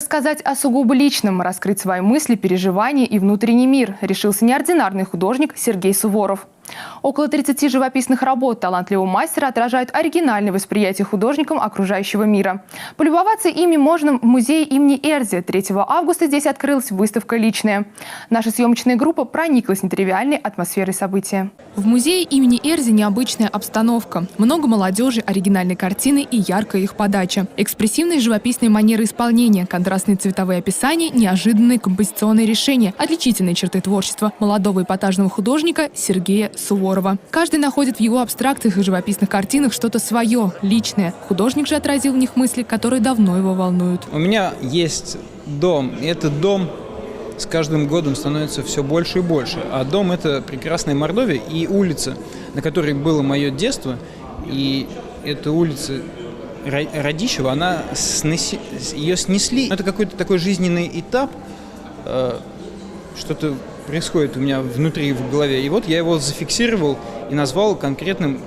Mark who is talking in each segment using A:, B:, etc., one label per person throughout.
A: Рассказать о сугубо личном, раскрыть свои мысли, переживания и внутренний мир решился неординарный художник Сергей Суворов. Около 30 живописных работ талантливого мастера отражают оригинальное восприятие художником окружающего мира. Полюбоваться ими можно в музее имени Эрзи. 3 августа здесь открылась выставка «Личная». Наша съемочная группа прониклась нетривиальной атмосферой события.
B: В музее имени Эрзи необычная обстановка. Много молодежи, оригинальные картины и яркая их подача. Экспрессивные живописные манеры исполнения, контрастные цветовые описания, неожиданные композиционные решения – отличительные черты творчества молодого эпатажного художника Сергея Суворова. Каждый находит в его абстракциях и живописных картинах что-то свое, личное. Художник же отразил в них мысли, которые давно его волнуют.
C: У меня есть дом, и этот дом с каждым годом становится все больше и больше. А дом – это прекрасная Мордовия и улица, на которой было мое детство. И эта улица Радищева, ее снесли. Это какой-то такой жизненный этап, что-то происходит у меня внутри, в голове. И вот я его зафиксировал и назвал конкретным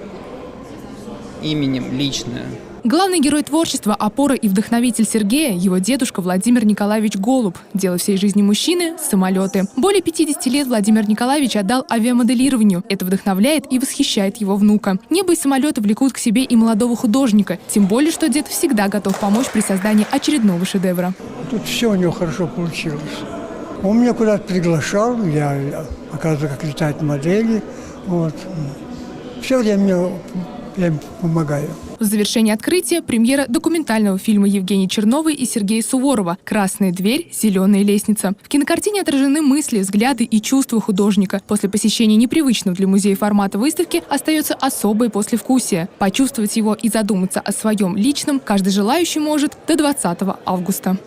C: именем «Личное».
B: Главный герой творчества, опора и вдохновитель Сергея – его дедушка Владимир Николаевич Голуб. Дело всей жизни мужчины – самолеты. Более 50 лет Владимир Николаевич отдал авиамоделированию. Это вдохновляет и восхищает его внука. Небо и самолеты влекут к себе и молодого художника. Тем более, что дед всегда готов помочь при создании очередного шедевра.
D: Тут все у него хорошо получилось. Он меня куда-то приглашал, я оказывается, как летают модели. Вот. Все время я им помогаю.
B: В завершении открытия премьера документального фильма Евгении Черновой и Сергея Суворова «Красная дверь, зеленая лестница». В кинокартине отражены мысли, взгляды и чувства художника. После посещения непривычного для музея формата выставки остается особое послевкусие. Почувствовать его и задуматься о своем личном каждый желающий может до 20 августа.